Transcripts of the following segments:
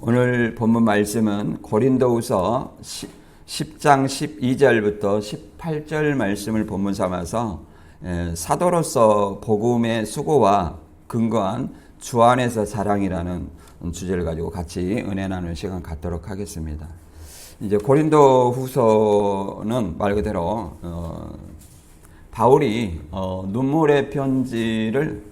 오늘 본문 말씀은 고린도후서 10장 12절부터 18절 말씀을 본문 삼아서 사도로서 복음의 수고와 근거한 주 안에서 자랑이라는 주제를 가지고 같이 은혜 나누는 시간 갖도록 하겠습니다. 이제 고린도후서는 말 그대로 바울이 눈물의 편지를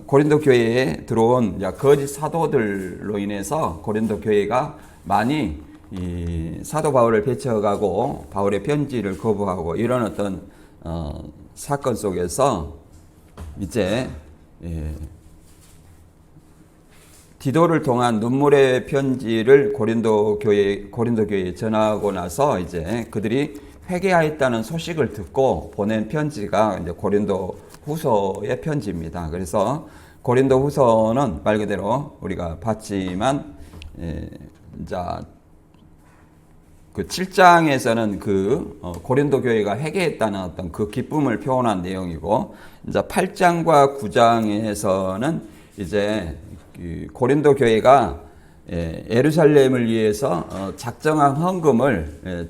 고린도 교회에 들어온 거짓 사도들로 인해서 고린도 교회가 많이 이 사도 바울을 배척하고 바울의 편지를 거부하고 이런 어떤 사건 속에서 이제 디도를 통한 눈물의 편지를 고린도 교회에 전하고 나서 이제 그들이 회개하였다는 소식을 듣고 보낸 편지가 이제 고린도 후서의 편지입니다. 그래서 고린도 후서는 말 그대로 우리가 봤지만, 그 7장에서는 고린도 교회가 회개했다는 어떤 그 기쁨을 표현한 내용이고, 이제 8장과 9장에서는 이제 고린도 교회가 예루살렘을 위해서 작정한 헌금을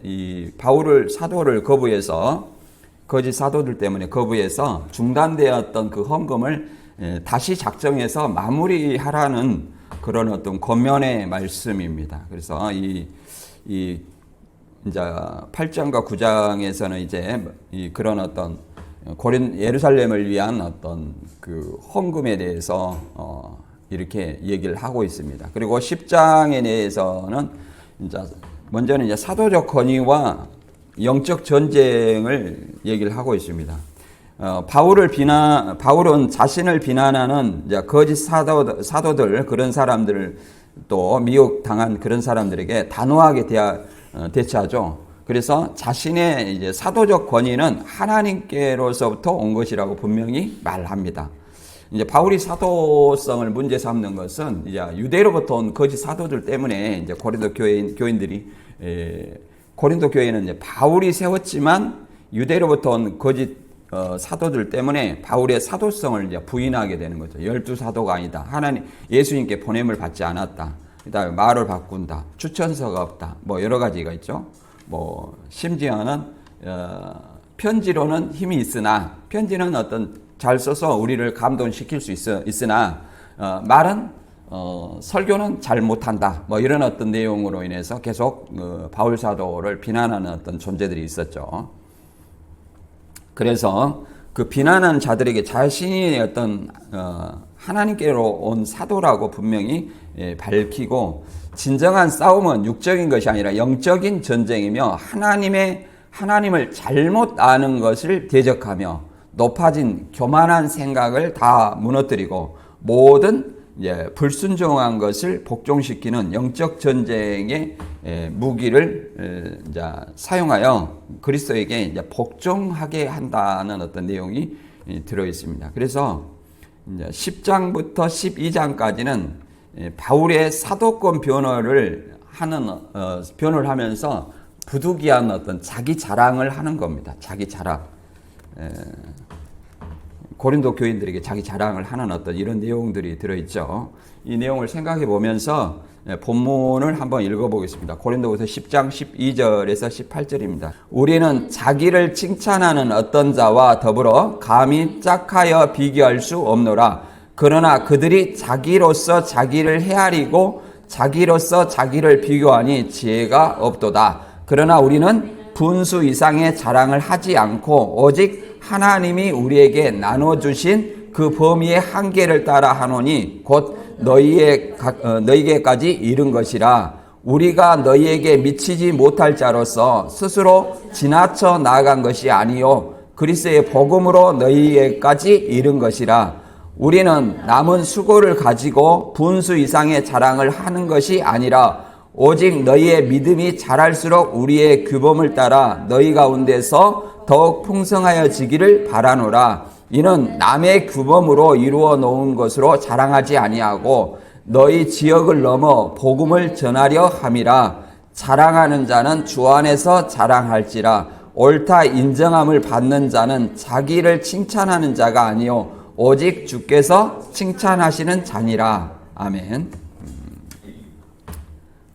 이 바울을 사도를 거부해서 거짓 사도들 때문에 거부해서 중단되었던 그 헌금을 다시 작정해서 마무리하라는 그런 어떤 권면의 말씀입니다. 그래서 이제 8장과 9장에서는 이제 그런 어떤 예루살렘을 위한 어떤 그 헌금에 대해서 이렇게 얘기를 하고 있습니다. 그리고 10장에 대해서는 먼저는 이제 사도적 권위와 영적 전쟁을 얘기를 하고 있습니다. 바울은 자신을 비난하는 이제 거짓 사도들, 그런 사람들을 또 미혹당한 그런 사람들에게 단호하게 대처하죠. 그래서 자신의 이제 사도적 권위는 하나님께로서부터 온 것이라고 분명히 말합니다. 이제 바울이 사도성을 문제 삼는 것은 이제 유대로부터 온 거짓 사도들 때문에 이제 고린도 교인들이 고린도 교회는 이제 바울이 세웠지만 유대로부터 온 거짓 사도들 때문에 바울의 사도성을 이제 부인하게 되는 거죠. 12사도가 아니다. 예수님께 보냄을 받지 않았다. 그다음에 말을 바꾼다. 추천서가 없다. 뭐 여러 가지가 있죠. 뭐 심지어는 편지로는 힘이 있으나 편지는 잘 써서 우리를 감동시킬 수 있으나 말은 설교는 잘 못한다. 뭐 이런 어떤 내용으로 인해서 계속 바울 사도를 비난하는 어떤 존재들이 있었죠. 그래서 그 비난하는 자들에게 자신이 어떤 하나님께로 온 사도라고 분명히 밝히고, 진정한 싸움은 육적인 것이 아니라 영적인 전쟁이며 하나님을 잘못 아는 것을 대적하며 높아진 교만한 생각을 다 무너뜨리고 모든 불순종한 것을 복종시키는 영적 전쟁의 무기를 사용하여 그리스도에게 복종하게 한다는 어떤 내용이 들어 있습니다. 그래서 10장부터 12장까지는 바울의 사도권 변호를 하면서 부득이한 어떤 자기 자랑을 하는 겁니다. 자기 자랑. 고린도 교인들에게 자기 자랑을 하는 어떤 이런 내용들이 들어있죠. 이 내용을 생각해 보면서 본문을 한번 읽어보겠습니다. 고린도후서 10장 12절에서 18절입니다. 우리는 자기를 칭찬하는 어떤 자와 더불어 감히 짝하여 비교할 수 없노라. 그러나 그들이 자기로서 자기를 헤아리고 자기로서 자기를 비교하니 지혜가 없도다. 그러나 우리는 분수 이상의 자랑을 하지 않고 오직 하나님이 우리에게 나눠주신 그 범위의 한계를 따라 하노니 곧 너희에게까지 이른 것이라. 우리가 너희에게 미치지 못할 자로서 스스로 지나쳐 나아간 것이 아니요 그리스도의 복음으로 너희에게까지 이른 것이라. 우리는 남은 수고를 가지고 분수 이상의 자랑을 하는 것이 아니라 오직 너희의 믿음이 자랄수록 우리의 규범을 따라 너희 가운데서 더욱 풍성하여지기를 바라노라. 이는 남의 규범으로 이루어 놓은 것으로 자랑하지 아니하고 너희 지역을 넘어 복음을 전하려 함이라. 자랑하는 자는 주 안에서 자랑할지라. 옳다 인정함을 받는 자는 자기를 칭찬하는 자가 아니요 오직 주께서 칭찬하시는 자니라. 아멘.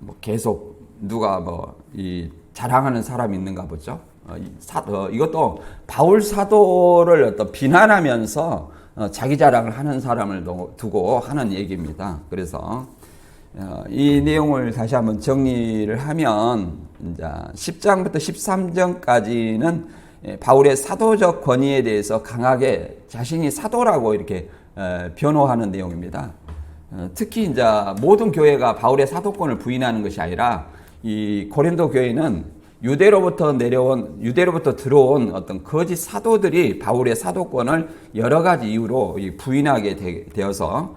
뭐 계속 누가 뭐 이 자랑하는 사람이 있는가 보죠. 이것도 바울 사도를 어떤 비난하면서 자기 자랑을 하는 사람을 두고 하는 얘기입니다. 그래서 이 내용을 다시 한번 정리를 하면 이제 10장부터 13장까지는 바울의 사도적 권위에 대해서 강하게 자신이 사도라고 이렇게 변호하는 내용입니다. 특히 이제 모든 교회가 바울의 사도권을 부인하는 것이 아니라 이 고린도 교회는 유대로부터 들어온 어떤 거짓 사도들이 바울의 사도권을 여러 가지 이유로 부인하게 되어서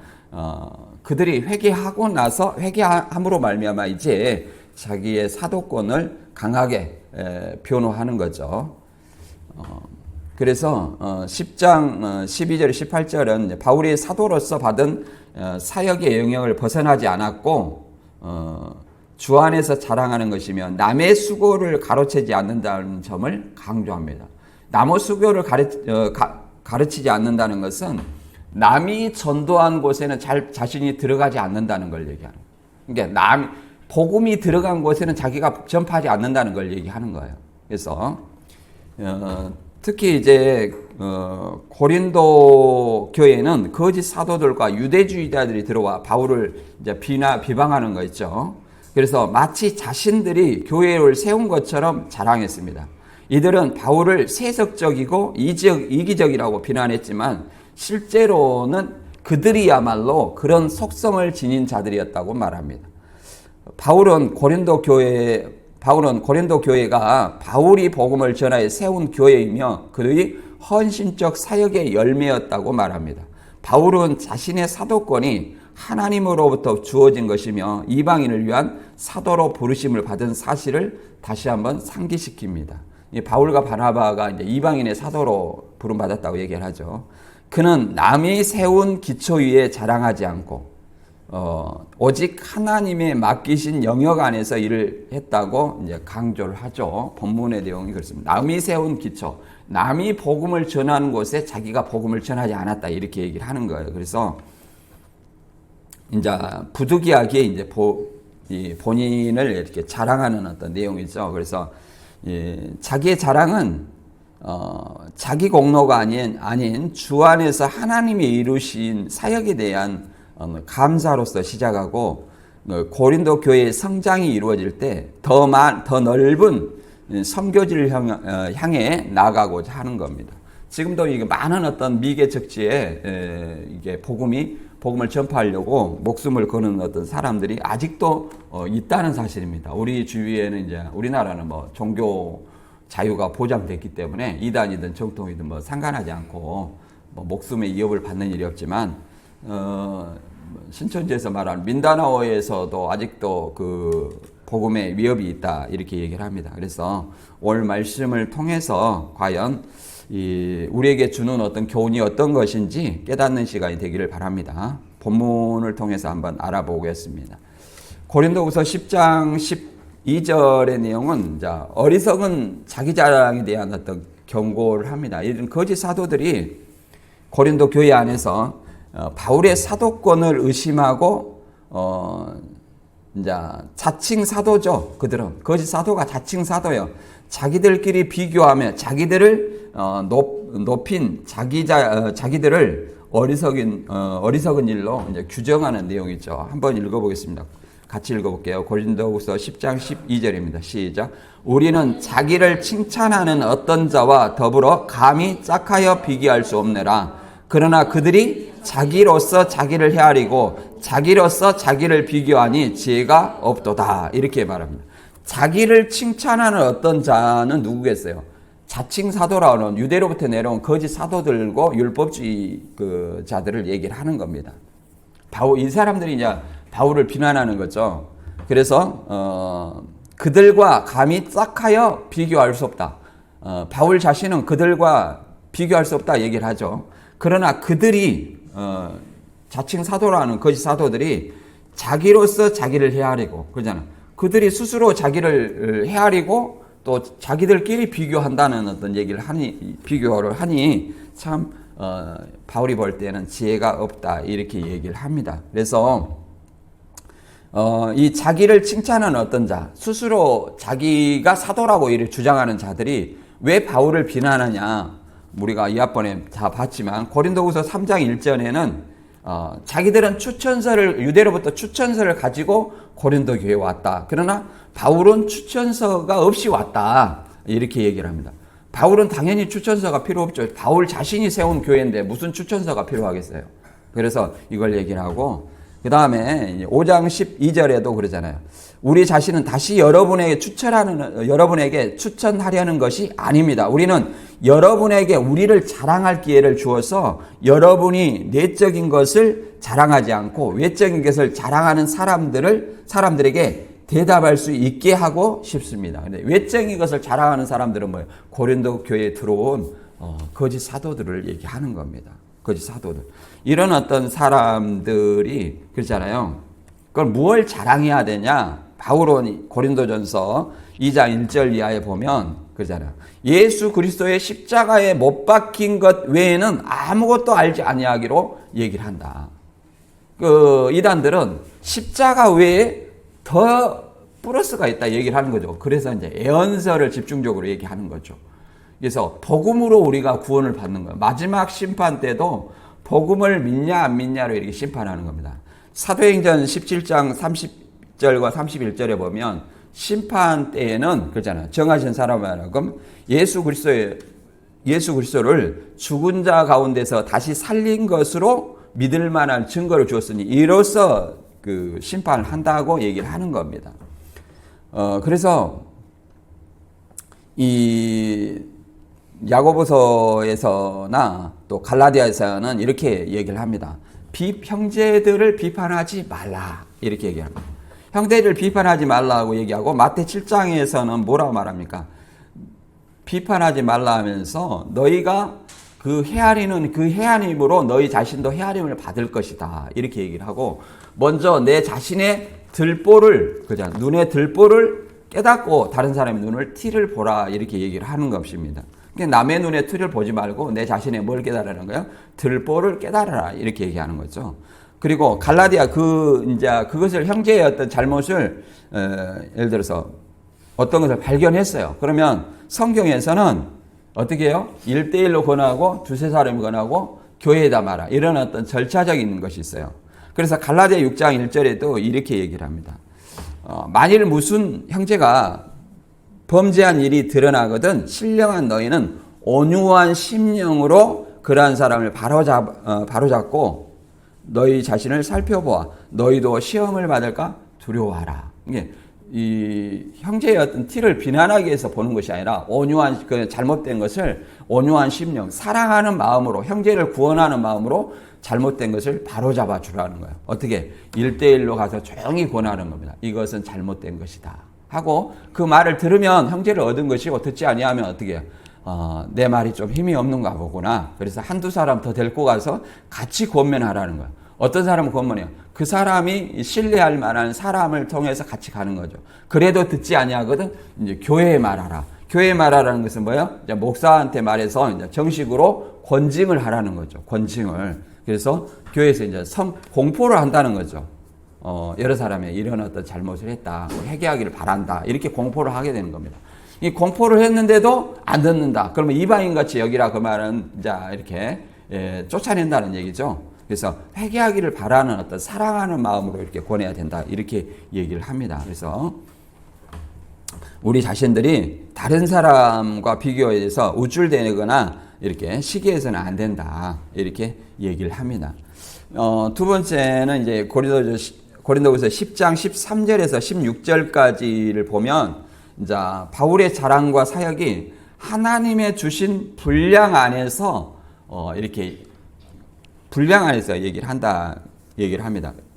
그들이 회개함으로 말미암아 이제 자기의 사도권을 강하게 변호하는 거죠. 그래서 10장 12절 18절은 바울이 사도로서 받은 사역의 영역을 벗어나지 않았고 주 안에서 자랑하는 것이며 남의 수고를 가로채지 않는다는 점을 강조합니다. 남의 수고를 가르치지 않는다는 것은 남이 전도한 곳에는 자신이 들어가지 않는다는 걸 얘기하는 거예요. 그러니까 복음이 들어간 곳에는 자기가 전파하지 않는다는 걸 얘기하는 거예요. 그래서 특히 이제 고린도 교회는 거짓 사도들과 유대주의자들이 들어와 바울을 이제 비방하는 거 있죠. 그래서 마치 자신들이 교회를 세운 것처럼 자랑했습니다. 이들은 바울을 세속적이고 이기적이라고 비난했지만 실제로는 그들이야말로 그런 속성을 지닌 자들이었다고 말합니다. 바울은 고린도 교회가 바울이 복음을 전하여 세운 교회이며 그들이 헌신적 사역의 열매였다고 말합니다. 바울은 자신의 사도권이 하나님으로부터 주어진 것이며 이방인을 위한 사도로 부르심을 받은 사실을 다시 한번 상기시킵니다. 바울과 바나바가 이제 이방인의 사도로 부름받았다고 얘기를 하죠. 그는 남이 세운 기초 위에 자랑하지 않고 오직 하나님의 맡기신 영역 안에서 일을 했다고 이제 강조를 하죠. 본문의 내용이 그렇습니다. 남이 세운 기초, 남이 복음을 전하는 곳에 자기가 복음을 전하지 않았다 이렇게 얘기를 하는 거예요. 그래서 이제 부득이하게 이제 본인을 이렇게 자랑하는 어떤 내용이죠. 그래서 자기의 자랑은 자기 공로가 아닌 주 안에서 하나님이 이루신 사역에 대한 감사로서 시작하고 고린도 교회의 성장이 이루어질 때 더 넓은 선교지를 향해 나가고자 하는 겁니다. 지금도 이게 많은 어떤 미개척지에 이게 복음을 전파하려고 목숨을 거는 어떤 사람들이 아직도 있다는 사실입니다. 우리 주위에는 이제 우리나라는 뭐 종교 자유가 보장됐기 때문에 이단이든 정통이든 뭐 상관하지 않고 뭐 목숨의 위협을 받는 일이 없지만 신천지에서 말하는 민다나오에서도 아직도 그 복음의 위협이 있다 이렇게 얘기를 합니다. 그래서 오늘 말씀을 통해서 과연 우리에게 주는 어떤 교훈이 어떤 것인지 깨닫는 시간이 되기를 바랍니다. 본문을 통해서 한번 알아보겠습니다. 고린도후서 10장 12절의 내용은 어리석은 자기 자랑에 대한 어떤 경고를 합니다. 이런 거짓 사도들이 고린도 교회 안에서 바울의 사도권을 의심하고 이제 자칭 사도죠. 그들은 거짓 사도가 자칭 사도예요. 자기들끼리 비교하며 자기들을 높인 자기들을 어리석은 일로 이제 규정하는 내용이죠. 한번 읽어보겠습니다. 같이 읽어볼게요. 고린도후서 10장 12절입니다. 시작. 우리는 자기를 칭찬하는 어떤 자와 더불어 감히 짝하여 비교할 수 없느라. 그러나 그들이 자기로서 자기를 헤아리고 자기로서 자기를 비교하니 지혜가 없도다. 이렇게 말합니다. 자기를 칭찬하는 어떤 자는 누구겠어요? 자칭 사도라는 유대로부터 내려온 거짓 사도들과 율법주의 그 자들을 얘기를 하는 겁니다. 이 사람들이 이제 바울을 비난하는 거죠. 그래서 그들과 감히 짝하여 비교할 수 없다. 바울 자신은 그들과 비교할 수 없다 얘기를 하죠. 그러나 그들이 자칭 사도라는 거짓 사도들이 자기로서 자기를 헤아리고 그러잖아. 그들이 스스로 자기를 헤아리고 또 자기들끼리 비교한다는 어떤 비교를 하니 참 바울이 볼 때는 지혜가 없다 이렇게 얘기를 합니다. 그래서 이 자기를 칭찬하는 어떤 자, 스스로 자기가 사도라고 이를 주장하는 자들이 왜 바울을 비난하냐? 우리가 이 앞번에 다 봤지만 고린도후서 3장 1절에는 자기들은 유대로부터 추천서를 가지고 고린도 교회에 왔다. 그러나 바울은 추천서가 없이 왔다. 이렇게 얘기를 합니다. 바울은 당연히 추천서가 필요 없죠. 바울 자신이 세운 교회인데 무슨 추천서가 필요하겠어요. 그래서 이걸 얘기를 하고, 그 다음에 5장 12절에도 그러잖아요. 우리 자신은 다시 여러분에게 추천하려는 것이 아닙니다. 우리는 여러분에게 우리를 자랑할 기회를 주어서 여러분이 내적인 것을 자랑하지 않고 외적인 것을 자랑하는 사람들에게 대답할 수 있게 하고 싶습니다. 근데 외적인 것을 자랑하는 사람들은 뭐예요? 고린도 교회에 들어온 거짓 사도들을 얘기하는 겁니다. 거짓 사도들. 이런 어떤 사람들이 그렇잖아요. 그걸 무엇을 자랑해야 되냐? 바울은 고린도전서 2장 1절 이하에 보면 그러잖아요. 예수 그리스도의 십자가에 못 박힌 것 외에는 아무것도 알지 아니하기로 얘기를 한다. 그 이단들은 십자가 외에 더 플러스가 있다 얘기를 하는 거죠. 그래서 이제 예언서를 집중적으로 얘기하는 거죠. 그래서 복음으로 우리가 구원을 받는 거예요. 마지막 심판 때도 복음을 믿냐 안 믿냐로 이렇게 심판하는 겁니다. 사도행전 17장 30절과 31절에 보면 심판 때에는 그렇잖아요. 정하신 사람을 하여금 예수 그리스도를 죽은 자 가운데서 다시 살린 것으로 믿을 만한 증거를 주었으니 이로써 그 심판을 한다고 얘기를 하는 겁니다. 그래서 이 야고보서에서나 또 갈라디아에서는 이렇게 얘기를 합니다. 형제들을 비판하지 말라 이렇게 얘기합니다. 형제를 비판하지 말라고 얘기하고 마태 7장에서는 뭐라고 말합니까? 비판하지 말라 하면서 너희가 그 헤아림으로 너희 자신도 헤아림을 받을 것이다 이렇게 얘기를 하고, 먼저 내 자신의 눈의 들보를 깨닫고 다른 사람의 눈을 티를 보라 이렇게 얘기를 하는 것입니다. 남의 눈에 틀을 보지 말고 내 자신의 뭘 깨달으라는 거예요? 들보를 깨달아라 이렇게 얘기하는 거죠. 그리고 갈라디아 그것을 형제의 어떤 잘못을 예를 들어서 어떤 것을 발견했어요. 그러면 성경에서는 어떻게 해요? 1대1로 권하고 두세 사람이 권하고 교회에다 말아. 이런 어떤 절차적인 것이 있어요. 그래서 갈라디아 6장 1절에도 이렇게 얘기를 합니다. 만일 무슨 형제가 범죄한 일이 드러나거든 신령한 너희는 온유한 심령으로 그러한 사람을 바로잡고 너희 자신을 살펴보아 너희도 시험을 받을까 두려워하라. 이게 이 형제의 어떤 티를 비난하기 위해서 보는 것이 아니라 온유한 그 잘못된 것을 온유한 심령, 사랑하는 마음으로 형제를 구원하는 마음으로 잘못된 것을 바로잡아 주라는 거예요. 어떻게? 1대1로 가서 조용히 권하는 겁니다. 이것은 잘못된 것이다 하고 그 말을 들으면 형제를 얻은 것이고 듣지 아니하면 어떻게 해요? 내 말이 좀 힘이 없는가 보구나. 그래서 한두 사람 더 데리고 가서 같이 권면하라는 거예요. 어떤 사람은 권면해요. 그 사람이 신뢰할 만한 사람을 통해서 같이 가는 거죠. 그래도 듣지 아니하거든. 이제 교회에 말하라. 교회에 말하라는 것은 뭐예요? 이제 목사한테 말해서 이제 정식으로 권징을 하라는 거죠. 권징을. 그래서 교회에서 이제 공포를 한다는 거죠. 여러 사람이 이런 어떤 잘못을 했다. 회개하기를 바란다. 이렇게 공포를 하게 되는 겁니다. 이 공포를 했는데도 안 듣는다. 그러면 이방인같이 여기라 그 말은 이제 이렇게 쫓아낸다는 얘기죠. 그래서 회개하기를 바라는 어떤 사랑하는 마음으로 이렇게 권해야 된다. 이렇게 얘기를 합니다. 그래서 우리 자신들이 다른 사람과 비교해서 우쭐대거나 이렇게 시기해서는 안 된다. 이렇게 얘기를 합니다. 두 번째는 이제 고린도후서 10장 13절에서 16절까지를 보면 이제 바울의 자랑과 사역이 하나님의 주신 분량 안에서 이렇게 분량 안에서 얘기를 합니다.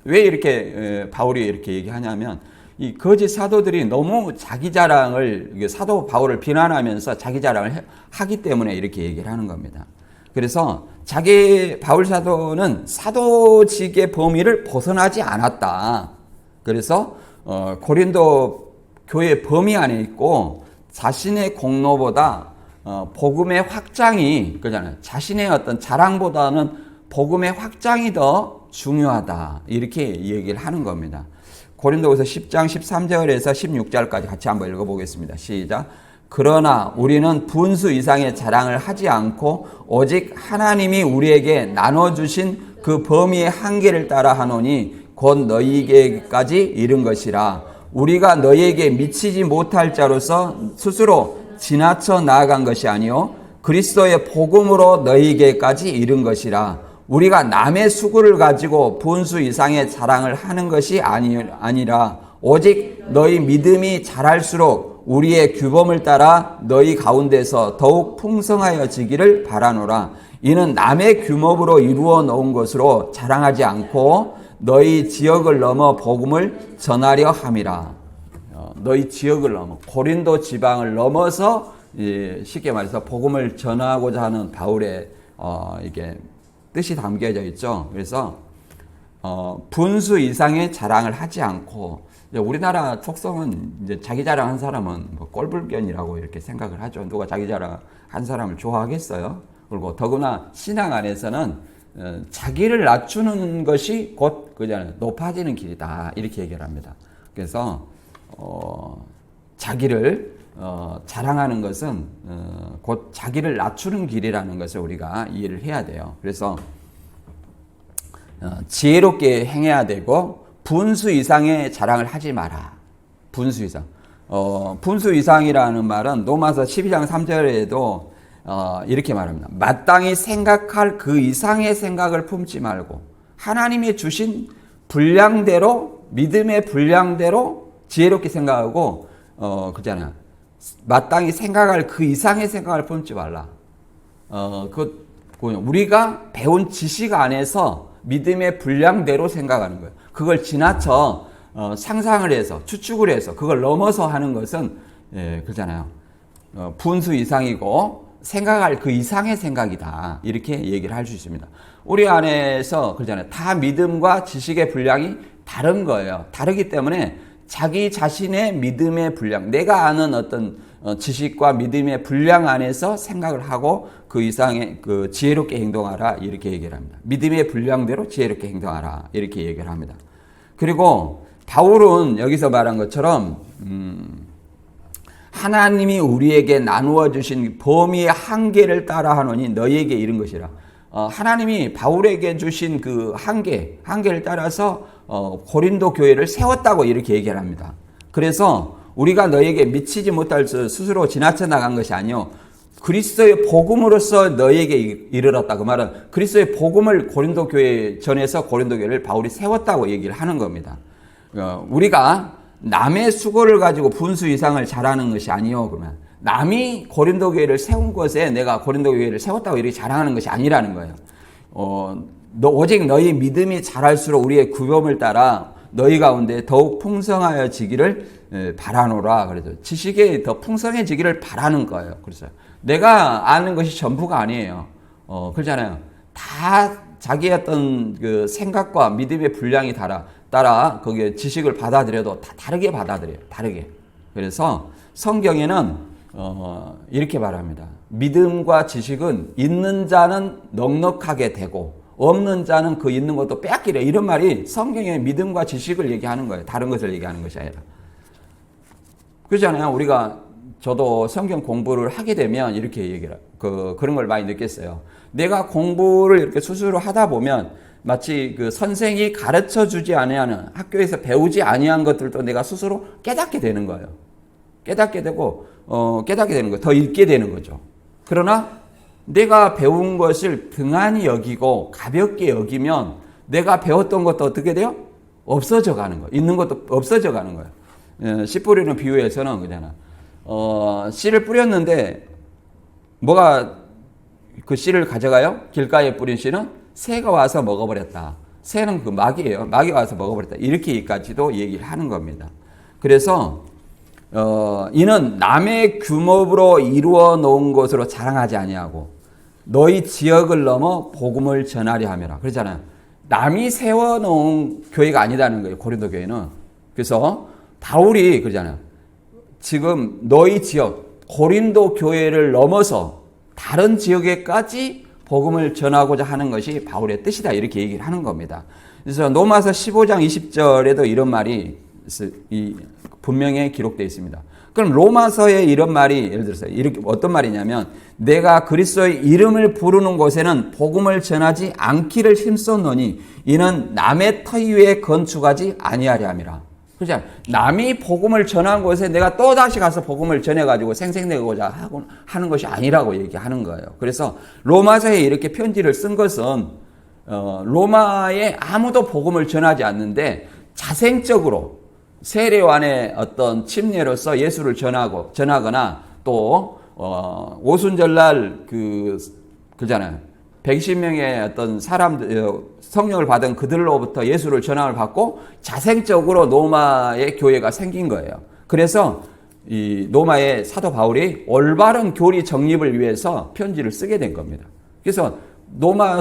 왜 이렇게 바울이 이렇게 얘기하냐면 이 거짓 사도들이 너무 자기 자랑을 사도 바울을 비난하면서 자기 자랑을 하기 때문에 이렇게 얘기를 하는 겁니다. 그래서 바울 사도는 사도직의 범위를 벗어나지 않았다. 그래서 고린도 교회 범위 안에 있고 자신의 공로보다 복음의 확장이 그잖아요. 자신의 어떤 자랑보다는 복음의 확장이 더 중요하다. 이렇게 얘기를 하는 겁니다. 고린도후서 10장 13절에서 16절까지 같이 한번 읽어보겠습니다. 시작. 그러나 우리는 분수 이상의 자랑을 하지 않고 오직 하나님이 우리에게 나눠주신 그 범위의 한계를 따라 하노니 곧 너희에게까지 이른 것이라. 우리가 너희에게 미치지 못할 자로서 스스로 지나쳐 나아간 것이 아니요 그리스도의 복음으로 너희에게까지 이른 것이라. 우리가 남의 수고를 가지고 분수 이상의 자랑을 하는 것이 아니라 오직 너희 믿음이 자랄수록 우리의 규범을 따라 너희 가운데서 더욱 풍성하여지기를 바라노라. 이는 남의 규범으로 이루어 놓은 것으로 자랑하지 않고 너희 지역을 넘어 복음을 전하려 함이라. 너희 지역을 넘어 고린도 지방을 넘어서 쉽게 말해서 복음을 전하고자 하는 바울의 이게 뜻이 담겨져 있죠. 그래서 분수 이상의 자랑을 하지 않고, 우리나라 속성은 이제 자기 자랑한 사람은 뭐 꼴불견이라고 이렇게 생각을 하죠. 누가 자기 자랑한 사람을 좋아하겠어요? 그리고 더구나 신앙 안에서는 자기를 낮추는 것이 곧 그잖아요. 높아지는 길이다. 이렇게 얘기를 합니다. 그래서 자기를 자랑하는 것은 곧 자기를 낮추는 길이라는 것을 우리가 이해를 해야 돼요. 그래서 지혜롭게 행해야 되고 분수 이상의 자랑을 하지 마라. 분수 이상. 분수 이상이라는 말은 로마서 12장 3절에도 이렇게 말합니다. 마땅히 생각할 그 이상의 생각을 품지 말고 하나님이 주신 분량대로, 믿음의 분량대로 지혜롭게 생각하고 그잖아요. 마땅히 생각할 그 이상의 생각을 품지 말라. 우리가 배운 지식 안에서 믿음의 분량대로 생각하는 거예요. 그걸 지나쳐 상상을 해서 추측을 해서 그걸 넘어서 하는 것은 그렇잖아요. 분수 이상이고 생각할 그 이상의 생각이다. 이렇게 얘기를 할 수 있습니다. 우리 안에서 그렇잖아요. 다 믿음과 지식의 분량이 다른 거예요. 다르기 때문에 자기 자신의 믿음의 분량, 내가 아는 어떤 지식과 믿음의 분량 안에서 생각을 하고 그 이상의 그 지혜롭게 행동하라 이렇게 얘기를 합니다. 믿음의 분량대로 지혜롭게 행동하라 이렇게 얘기를 합니다. 그리고 바울은 여기서 말한 것처럼 하나님이 우리에게 나누어 주신 범위의 한계를 따라 하노니 너희에게 이른 것이라. 하나님이 바울에게 주신 그 한계를 따라서 고린도 교회를 세웠다고 이렇게 얘기를 합니다. 그래서 우리가 너에게 미치지 못할 스스로 지나쳐 나간 것이 아니요 그리스도의 복음으로서 너에게 이르렀다. 그 말은 그리스도의 복음을 고린도 교회에 전해서 고린도 교회를 바울이 세웠다고 얘기를 하는 겁니다. 우리가 남의 수고를 가지고 분수 이상을 잘하는 것이 아니요. 그러면 남이 고린도 교회를 세운 것에 내가 고린도 교회를 세웠다고 이렇게 자랑하는 것이 아니라는 거예요. 오직 너희 믿음이 자랄수록 우리의 규범을 따라 너희 가운데 더욱 풍성하여지기를 바라노라. 그래서 지식이 더 풍성해지기를 바라는 거예요. 그래서 내가 아는 것이 전부가 아니에요. 그렇잖아요. 다 자기의 어떤 그 생각과 믿음의 분량이 따라 거기에 지식을 받아들여도 다 다르게 받아들여요. 다르게. 그래서 성경에는 이렇게 말합니다. 믿음과 지식은 있는 자는 넉넉하게 되고 없는 자는 그 있는 것도 빼앗기래. 이런 말이 성경에 믿음과 지식을 얘기하는 거예요. 다른 것을 얘기하는 것이 아니라. 그렇잖아요. 저도 성경 공부를 하게 되면 이렇게 얘기를, 그런 걸 많이 느꼈어요. 내가 공부를 이렇게 스스로 하다 보면 마치 그 선생이 가르쳐 주지 아니하는 학교에서 배우지 아니한 것들도 내가 스스로 깨닫게 되는 거예요. 깨닫게 되는 거예요. 더 읽게 되는 거죠. 그러나 내가 배운 것을 등한히 여기고 가볍게 여기면 내가 배웠던 것도 어떻게 돼요? 없어져 가는 거예요. 있는 것도 없어져 가는 거예요. 씨 뿌리는 비유에서는 그잖아. 씨를 뿌렸는데 뭐가 그 씨를 가져가요? 길가에 뿌린 씨는 새가 와서 먹어버렸다. 새는 그 마귀예요. 마귀가 와서 먹어버렸다. 이렇게까지도 얘기를 하는 겁니다. 그래서 이는 남의 규모로 이루어 놓은 것으로 자랑하지 아니하고 너희 지역을 넘어 복음을 전하려 함이라. 그러잖아요. 남이 세워놓은 교회가 아니다는 거예요. 고린도 교회는. 그래서 바울이 그러잖아요. 지금 너희 지역 고린도 교회를 넘어서 다른 지역에까지 복음을 전하고자 하는 것이 바울의 뜻이다. 이렇게 얘기를 하는 겁니다. 그래서 로마서 15장 20절에도 이런 말이 분명히 기록되어 있습니다. 그럼 로마서에 이런 말이 예를 들어서 이렇게 어떤 말이냐면 내가 그리스도의 이름을 부르는 곳에는 복음을 전하지 않기를 힘썼노니 이는 남의 터 위에 건축하지 아니하려 함이라. 그렇죠? 남이 복음을 전한 곳에 내가 또 다시 가서 복음을 전해가지고 생생내고자 하는 것이 아니라고 얘기하는 거예요. 그래서 로마서에 이렇게 편지를 쓴 것은 로마에 아무도 복음을 전하지 않는데 자생적으로 세례요한의 어떤 침례로서 예수를 전하거나 또 오순절날 그잖아요. 120명의 어떤 사람들 성령을 받은 그들로부터 예수를 전함을 받고 자생적으로 로마의 교회가 생긴 거예요. 그래서 이 로마의 사도 바울이 올바른 교리 정립을 위해서 편지를 쓰게 된 겁니다. 그래서 로마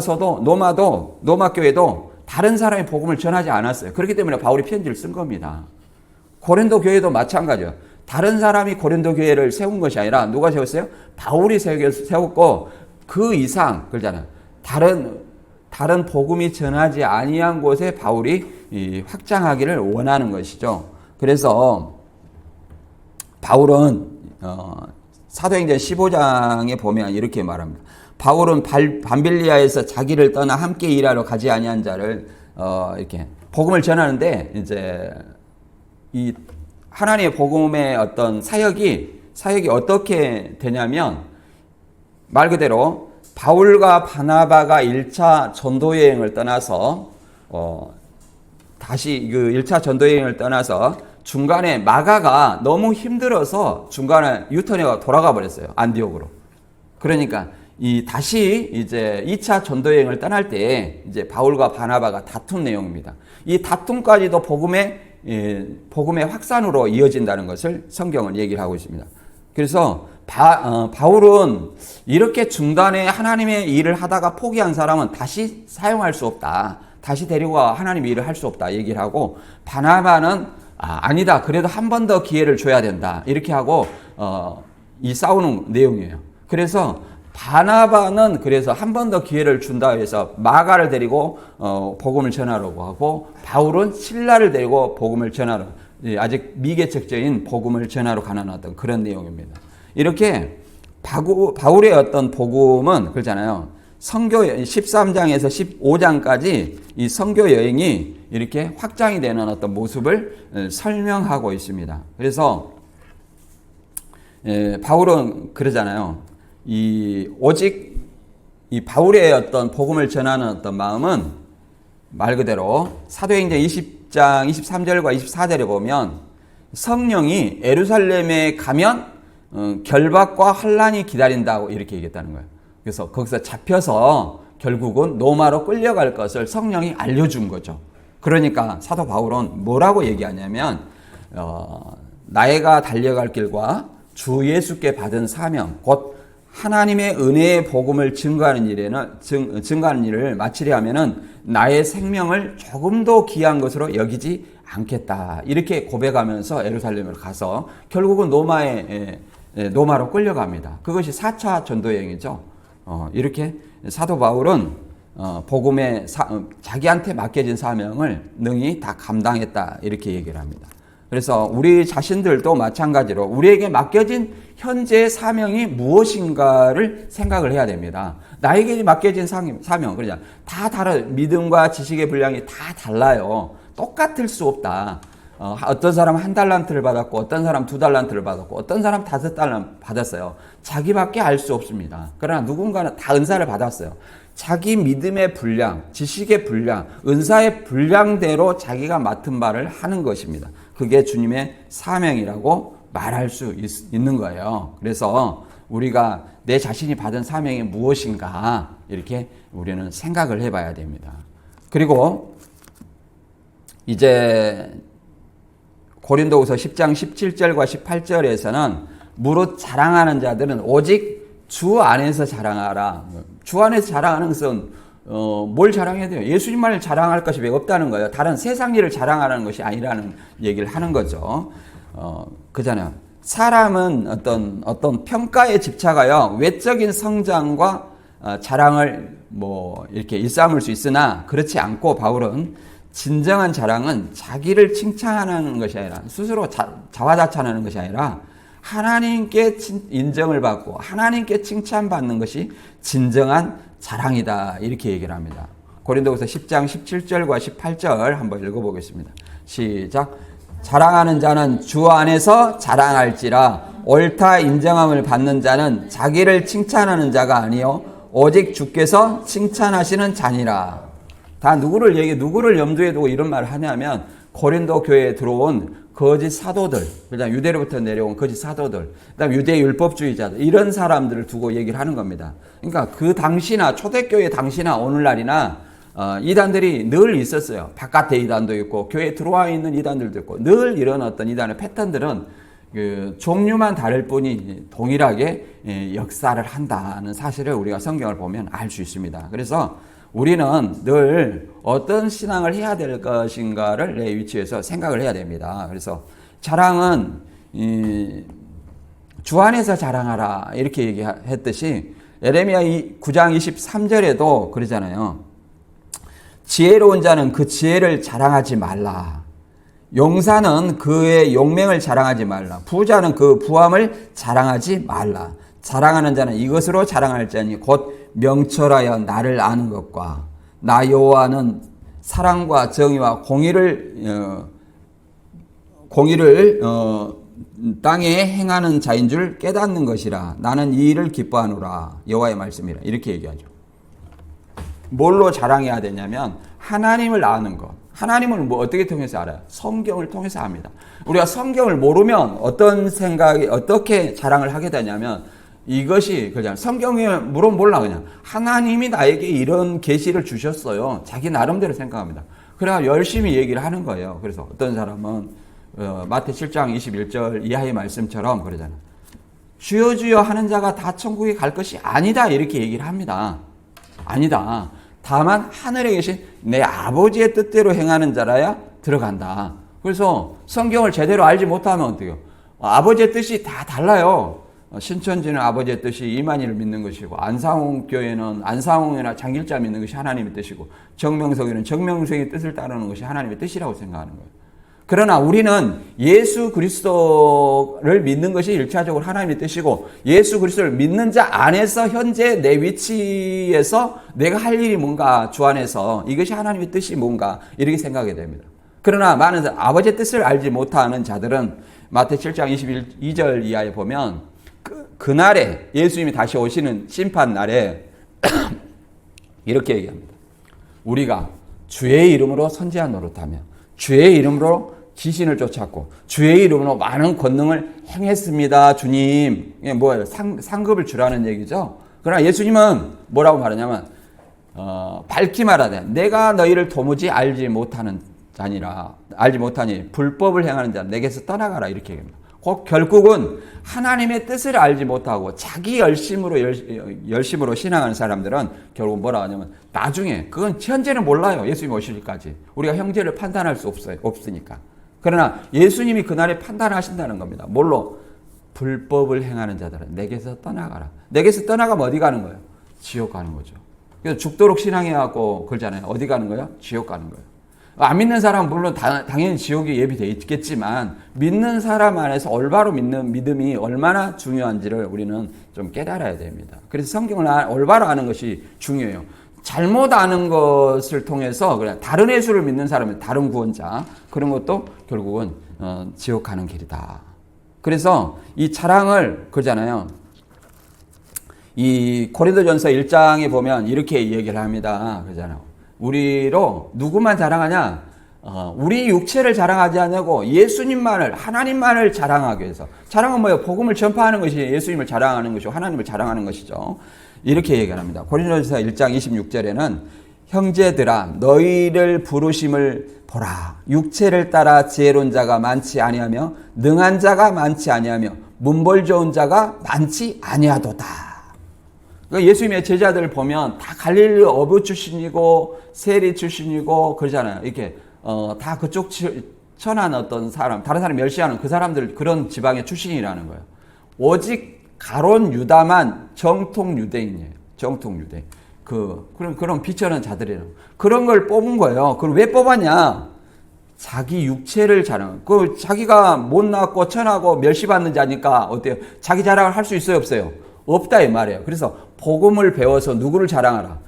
교회도 다른 사람의 복음을 전하지 않았어요. 그렇기 때문에 바울이 편지를 쓴 겁니다. 고린도 교회도 마찬가지예요. 다른 사람이 고린도 교회를 세운 것이 아니라 누가 세웠어요? 바울이 세웠고 그 이상 그러잖아요. 다른 복음이 전하지 아니한 곳에 바울이 확장하기를 원하는 것이죠. 그래서 바울은 사도행전 15장에 보면 이렇게 말합니다. 바울은 밤빌리아에서 자기를 떠나 함께 일하러 가지 아니한 자를 이렇게 복음을 전하는데 이제 이 하나님의 복음의 어떤 사역이 어떻게 되냐면 말 그대로 바울과 바나바가 1차 전도 여행을 떠나서 다시 그 1차 전도 여행을 떠나서 중간에 마가가 너무 힘들어서 중간에 유턴해가 돌아가 버렸어요. 안디옥으로. 그러니까 다시 이제 2차 전도 여행을 떠날 때 이제 바울과 바나바가 다툰 내용입니다. 이 다툼까지도 복음의 확산으로 이어진다는 것을 성경은 얘기를 하고 있습니다. 그래서 바울은 이렇게 중단에 하나님의 일을 하다가 포기한 사람은 다시 사용할 수 없다. 다시 데리고 와 하나님의 일을 할 수 없다 얘기를 하고 바나바는 아니다. 그래도 한 번 더 기회를 줘야 된다. 이렇게 하고 이 싸우는 내용이에요. 그래서 바나바는 그래서 한 번 더 기회를 준다 해서 마가를 데리고 복음을 전하려고 하고 바울은 실라를 데리고 복음을 전하러 아직 미개척적인 복음을 전하러 가는 어떤 그런 내용입니다. 이렇게 바울의 어떤 복음은 그렇잖아요. 선교 13장에서 15장까지 이 선교 여행이 이렇게 확장이 되는 어떤 모습을 설명하고 있습니다. 그래서 바울은 그러잖아요. 오직 이 바울의 어떤 복음을 전하는 어떤 마음은 말 그대로 사도행전 20장 23절과 24절에 보면 성령이 예루살렘에 가면 결박과 환란이 기다린다고 이렇게 얘기했다는 거예요. 그래서 거기서 잡혀서 결국은 로마로 끌려갈 것을 성령이 알려준 거죠. 그러니까 사도 바울은 뭐라고 얘기하냐면 나애가 달려갈 길과 주 예수께 받은 사명 곧 하나님의 은혜의 복음을 증거하는 일을 마치려 하면은 나의 생명을 조금도 귀한 것으로 여기지 않겠다. 이렇게 고백하면서 예루살렘으로 가서 결국은 로마로 끌려갑니다. 그것이 4차 전도 여행이죠. 이렇게 사도 바울은 복음의 자기한테 맡겨진 사명을 능히 다 감당했다. 이렇게 얘기를 합니다. 그래서 우리 자신들도 마찬가지로 우리에게 맡겨진 현재의 사명이 무엇인가를 생각을 해야 됩니다. 나에게 맡겨진 사명, 그러잖아. 다 다른 믿음과 지식의 분량이 다 달라요. 똑같을 수 없다. 어떤 사람은 1달란트를 받았고, 어떤 사람 2달란트를 받았고, 어떤 사람 5달란트 받았어요. 자기밖에 알 수 없습니다. 그러나 누군가는 다 은사를 받았어요. 자기 믿음의 분량, 지식의 분량, 은사의 분량대로 자기가 맡은 바를 하는 것입니다. 그게 주님의 사명이라고 말할 수 있는 거예요. 그래서 우리가 내 자신이 받은 사명이 무엇인가 이렇게 우리는 생각을 해봐야 됩니다. 그리고 이제 고린도후서 10장 17절과 18절에서는 무릇 자랑하는 자들은 오직 주 안에서 자랑하라. 주 안에서 자랑하는 것은 뭘 자랑해야 돼요? 예수님만을 자랑할 것이 왜 없다는 거예요. 다른 세상 일을 자랑하라는 것이 아니라는 얘기를 하는 거죠. 그잖아요. 사람은 어떤 평가에 집착하여 외적인 성장과 자랑을 뭐 이렇게 일삼을 수 있으나 그렇지 않고 바울은 진정한 자랑은 자기를 칭찬하는 것이 아니라 스스로 자화자찬하는 것이 아니라 하나님께 인정을 받고 하나님께 칭찬받는 것이 진정한 자랑이다. 이렇게 얘기를 합니다. 고린도후서 10장 17절과 18절 한번 읽어보겠습니다. 시작. 자랑하는 자는 주 안에서 자랑할지라 옳다 인정함을 받는 자는 자기를 칭찬하는 자가 아니요 오직 주께서 칭찬하시는 자니라. 다 누구를 염두에 두고 이런 말을 하냐면 고린도 교회에 들어온 거짓 사도들, 그다음 유대로부터 내려온 거짓 사도들, 그다음 유대 율법주의자들 이런 사람들을 두고 얘기를 하는 겁니다. 그러니까 그 당시나 초대교회 당시나 오늘날이나 이단들이 늘 있었어요. 바깥에 이단도 있고 교회에 들어와 있는 이단들도 있고 늘 이런 어떤 이단의 패턴들은 그 종류만 다를 뿐이 동일하게 역사를 한다는 사실을 우리가 성경을 보면 알 수 있습니다. 그래서 우리는 늘 어떤 신앙을 해야 될 것인가를 내 위치에서 생각을 해야 됩니다. 그래서 자랑은 주 안에서 자랑하라 이렇게 얘기했듯이 예레미야 9장 23절에도 그러잖아요. 지혜로운 자는 그 지혜를 자랑하지 말라. 용사는 그의 용맹을 자랑하지 말라. 부자는 그 부함을 자랑하지 말라. 자랑하는 자는 이것으로 자랑할 자니 곧 명철하여 나를 아는 것과 나 여호와는 사랑과 정의와 공의를 땅에 행하는 자인 줄 깨닫는 것이라. 나는 이 일을 기뻐하노라. 여호와의 말씀이라. 이렇게 얘기하죠. 뭘로 자랑해야 되냐면 하나님을 아는 것. 하나님을 뭐 어떻게 통해서 알아요? 성경을 통해서 압니다. 우리가 성경을 모르면 어떻게 자랑을 하게 되냐면 이것이 그냥 성경에 물론 몰라 그냥 하나님이 나에게 이런 계시를 주셨어요. 자기 나름대로 생각합니다. 그래야 열심히 얘기를 하는 거예요. 그래서 어떤 사람은 마태 7장 21절 이하의 말씀처럼 그러잖아요. 주여 주여 하는 자가 다 천국에 갈 것이 아니다 이렇게 얘기를 합니다. 아니다. 다만 하늘에 계신 내 아버지의 뜻대로 행하는 자라야 들어간다. 그래서 성경을 제대로 알지 못하면 어때요? 아버지의 뜻이 다 달라요. 신천지는 아버지의 뜻이 이만희를 믿는 것이고 안상홍교회는 안상홍이나 장길자 믿는 것이 하나님의 뜻이고 정명석에는 정명석의 뜻을 따르는 것이 하나님의 뜻이라고 생각하는 거예요. 그러나 우리는 예수 그리스도를 믿는 것이 일차적으로 하나님의 뜻이고 예수 그리스도를 믿는 자 안에서 현재 내 위치에서 내가 할 일이 뭔가 주 안에서 이것이 하나님의 뜻이 뭔가 이렇게 생각하게 됩니다. 그러나 많은 아버지의 뜻을 알지 못하는 자들은 마태 7장 22절 이하에 보면 그날에 예수님이 다시 오시는 심판 날에 이렇게 얘기합니다. 우리가 주의 이름으로 선지자 노릇하며 주의 이름으로 귀신을 쫓았고 주의 이름으로 많은 권능을 행했습니다. 주님. 이게 뭐예요? 상급을 주라는 얘기죠. 그러나 예수님은 뭐라고 말하냐면 밝히 말하되 내가 너희를 도무지 알지 못하니 불법을 행하는 자 내게서 떠나가라 이렇게 얘기합니다. 곧 결국은 하나님의 뜻을 알지 못하고 자기 열심으로 신앙하는 사람들은 결국 뭐라 하냐면 나중에 그건 현재는 몰라요. 예수님 오시기까지. 우리가 형제를 판단할 수 없으니까. 그러나 예수님이 그날에 판단하신다는 겁니다. 뭘로? 불법을 행하는 자들은 내게서 떠나가라. 내게서 떠나가면 어디 가는 거예요? 지옥 가는 거죠. 그래서 죽도록 신앙해갖고 그러잖아요. 어디 가는 거예요? 지옥 가는 거예요. 안 믿는 사람은 물론 당연히 지옥이 예비되어 있겠지만 믿는 사람 안에서 올바로 믿는 믿음이 얼마나 중요한지를 우리는 좀 깨달아야 됩니다. 그래서 성경을 올바로 아는 것이 중요해요. 잘못 아는 것을 통해서 그냥 다른 예수를 믿는 사람은 다른 구원자 그런 것도 결국은 지옥 가는 길이다. 그래서 이 자랑을 그러잖아요. 이 고린도전서 1장에 보면 이렇게 얘기를 합니다. 그러잖아요. 우리로 누구만 자랑하냐? 우리 육체를 자랑하지 않냐고 예수님만을 하나님만을 자랑하기 위해서. 자랑은 뭐예요? 복음을 전파하는 것이 예수님을 자랑하는 것이고 하나님을 자랑하는 것이죠. 이렇게 얘기합니다. 고린도전서 1장 26절에는 형제들아 너희를 부르심을 보라. 육체를 따라 지혜로운 자가 많지 아니하며 능한 자가 많지 아니하며 문벌 좋은 자가 많지 아니하도다. 예수님의 제자들을 보면 다 갈릴리 어부 출신이고 세리 출신이고 그러잖아요. 이렇게 다 그쪽 천한 어떤 사람, 다른 사람 멸시하는 그 사람들 그런 지방의 출신이라는 거예요. 오직 가론 유다만 정통 유대인이에요. 정통 유대. 그런 비천한 자들이라고. 그런 걸 뽑은 거예요. 그걸 왜 뽑았냐? 자기 육체를 자랑. 자기가 못났고 천하고 멸시받는 자니까 어때요? 자기 자랑을 할 수 있어요, 없어요? 없다 이 말이에요. 그래서 복음을 배워서 누구를 자랑하라?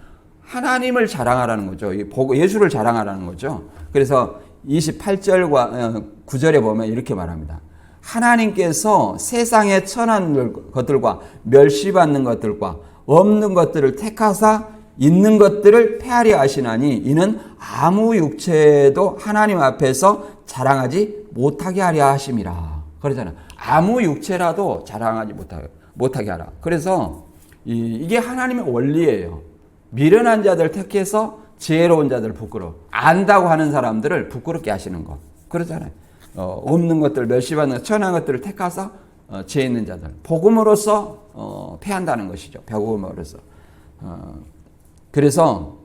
하나님을 자랑하라는 거죠. 예수를 자랑하라는 거죠. 그래서 28절과 9절에 보면 이렇게 말합니다. 하나님께서 세상에 천한 것들과 멸시받는 것들과 없는 것들을 택하사 있는 것들을 폐하려 하시나니 이는 아무 육체도 하나님 앞에서 자랑하지 못하게 하려 하심이라. 그러잖아요. 아무 육체라도 자랑하지 못하게 하라. 그래서 이게 하나님의 원리예요. 미련한 자들 택해서 지혜로운 자들 부끄러워. 안다고 하는 사람들을 부끄럽게 하시는 거. 그러잖아요. 없는 것들, 멸시받는 천한 것들을 택하서 지혜 있는 자들. 복음으로써 패한다는 것이죠. 복음으로써. 그래서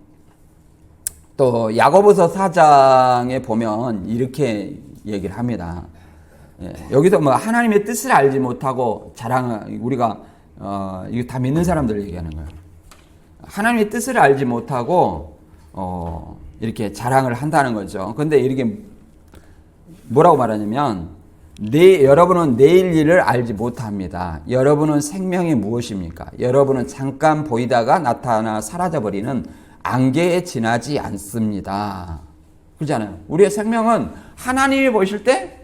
또 야고보서 4장에 보면 이렇게 얘기를 합니다. 여기도 뭐 하나님의 뜻을 알지 못하고 우리가 이거 다 믿는 사람들 얘기하는 거예요. 하나님의 뜻을 알지 못하고 이렇게 자랑을 한다는 거죠. 근데 이렇게 뭐라고 말하냐면 여러분은 내일 일을 알지 못합니다. 여러분은 생명이 무엇입니까? 여러분은 잠깐 보이다가 나타나 사라져버리는 안개에 지나지 않습니다. 그렇잖아요. 우리의 생명은 하나님이 보실 때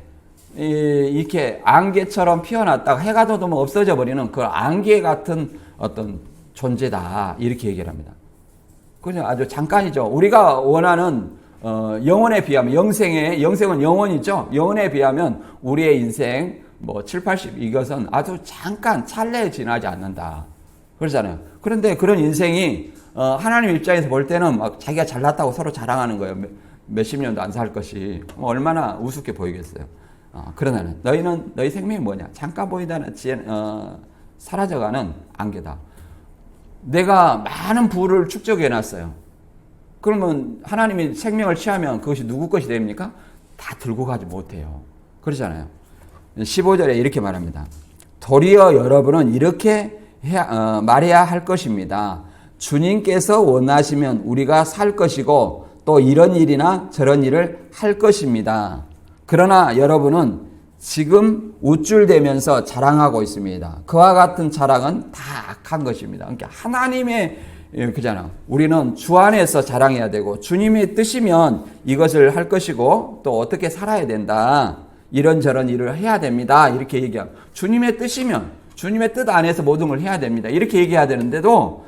이렇게 안개처럼 피어났다가 해가 돋으면 없어져 버리는 그 안개 같은 어떤 존재다. 이렇게 얘기를 합니다. 그냥 아주 잠깐이죠. 우리가 원하는 영혼에 비하면 영생은 영혼이죠. 영혼에 비하면 우리의 인생 7, 80 이것은 아주 잠깐 찰나에 지나지 않는다. 그러잖아요. 그런데 그런 인생이 하나님 입장에서 볼 때는 막 자기가 잘났다고 서로 자랑하는 거예요. 몇십 년도 안 살 것이 얼마나 우습게 보이겠어요. 그러나 너희 생명이 뭐냐? 잠깐 보이다는 사라져가는 안개다. 내가 많은 부를 축적해 놨어요. 그러면 하나님이 생명을 취하면 그것이 누구 것이 됩니까? 다 들고 가지 못해요. 그러잖아요. 15절에 이렇게 말합니다. 도리어 여러분은 이렇게 말해야 할 것입니다. 주님께서 원하시면 우리가 살 것이고 또 이런 일이나 저런 일을 할 것입니다. 그러나 여러분은 지금 우쭐대면서 자랑하고 있습니다. 그와 같은 자랑은 다 악한 것입니다. 그러니까 하나님의 그잖아. 우리는 주 안에서 자랑해야 되고 주님의 뜻이면 이것을 할 것이고 또 어떻게 살아야 된다. 이런저런 일을 해야 됩니다. 이렇게 얘기하고 주님의 뜻이면 주님의 뜻 안에서 모든 걸 해야 됩니다. 이렇게 얘기해야 되는데도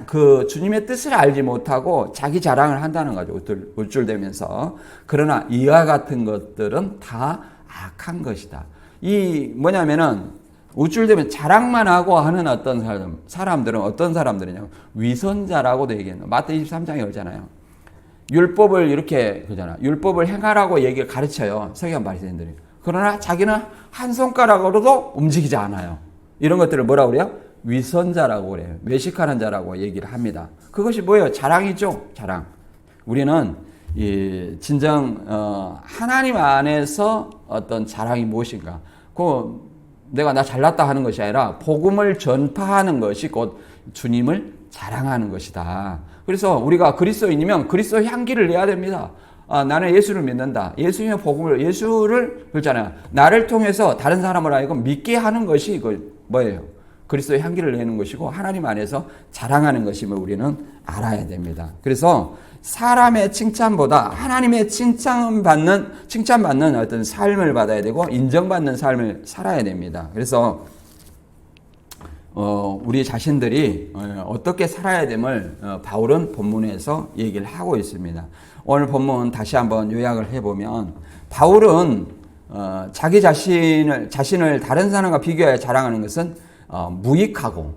그 주님의 뜻을 알지 못하고 자기 자랑을 한다는 거죠. 우쭐대면서. 그러나 이와 같은 것들은 다 악한 것이다. 이 뭐냐면은 우쭐대면 자랑만 하고 하는 어떤 사람들은 어떤 사람들이냐면 위선자라고도 얘기해요. 마태 23장에 그러잖아요. 율법을 이렇게 그러잖아. 율법을 행하라고 얘기를 가르쳐요. 서기관 바리새인들이. 그러나 자기는 한 손가락으로도 움직이지 않아요. 이런 것들을 뭐라고 그래요? 위선자라고 그래요. 외식하는 자라고 얘기를 합니다. 그것이 뭐예요? 자랑이죠. 자랑. 우리는 진정 하나님 안에서 어떤 자랑이 무엇인가? 내가 나 잘났다 하는 것이 아니라 복음을 전파하는 것이 곧 주님을 자랑하는 것이다. 그래서 우리가 그리스도인이면 그리스도 향기를 내야 됩니다. 나는 예수를 믿는다. 예수님의 복음을 예수를 그렇잖아요. 나를 통해서 다른 사람을 하여금 믿게 하는 것이 뭐예요? 그리스도의 향기를 내는 것이고 하나님 안에서 자랑하는 것임을 우리는 알아야 됩니다. 그래서 사람의 칭찬보다 하나님의 칭찬받는 어떤 삶을 받아야 되고 인정받는 삶을 살아야 됩니다. 그래서 우리 자신들이 어떻게 살아야 됨을 바울은 본문에서 얘기를 하고 있습니다. 오늘 본문 다시 한번 요약을 해보면 바울은 자기 자신을 다른 사람과 비교하여 자랑하는 것은 무익하고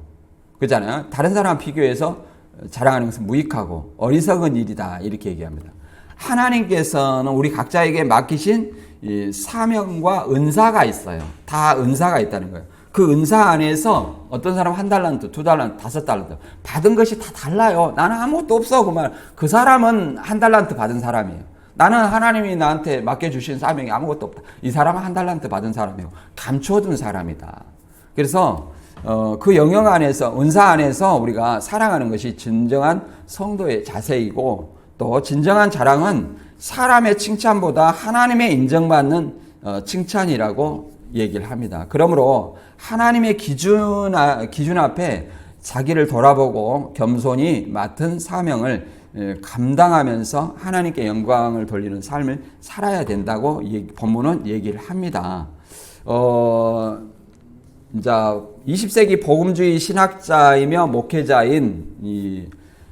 그렇잖아요. 다른 사람과 비교해서 자랑하는 것은 무익하고 어리석은 일이다 이렇게 얘기합니다. 하나님께서는 우리 각자에게 맡기신 이 사명과 은사가 있어요. 다 은사가 있다는 거예요. 그 은사 안에서 어떤 사람 1달란트, 2달란트, 5달란트 받은 것이 다 달라요. 나는 아무것도 없어. 그 사람은 1달란트 받은 사람이에요. 나는 하나님이 나한테 맡겨주신 사명이 아무것도 없다. 이 사람은 1달란트 받은 사람이에요. 감춰둔 사람이다. 그래서 그 영역 안에서, 은사 안에서 우리가 사랑하는 것이 진정한 성도의 자세이고, 또 진정한 자랑은 사람의 칭찬보다 하나님의 인정받는 칭찬이라고 얘기를 합니다. 그러므로 하나님의 기준 앞에 자기를 돌아보고 겸손히 맡은 사명을 감당하면서 하나님께 영광을 돌리는 삶을 살아야 된다고 본문은 얘기를 합니다. 이제 20세기 복음주의 신학자이며 목회자인 이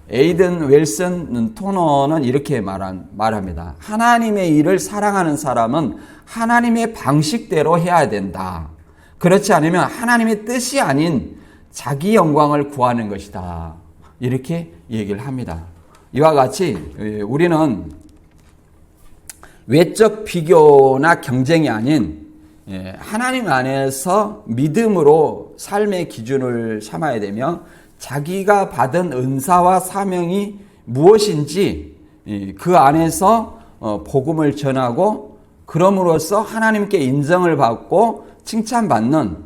에이든 웰슨 토너는 이렇게 말합니다. 하나님의 일을 사랑하는 사람은 하나님의 방식대로 해야 된다. 그렇지 않으면 하나님의 뜻이 아닌 자기 영광을 구하는 것이다. 이렇게 얘기를 합니다. 이와 같이 우리는 외적 비교나 경쟁이 아닌 하나님 안에서 믿음으로 삶의 기준을 삼아야 되며, 자기가 받은 은사와 사명이 무엇인지 그 안에서 복음을 전하고, 그럼으로써 하나님께 인정을 받고 칭찬받는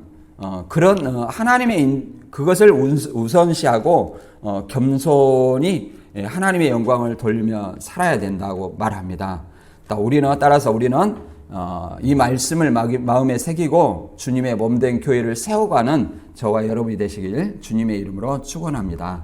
그런 하나님의 그것을 우선시하고 겸손히 하나님의 영광을 돌리며 살아야 된다고 말합니다. 따라서 우리는 이 말씀을 마음에 새기고 주님의 몸된 교회를 세워가는 저와 여러분이 되시길 주님의 이름으로 축원합니다.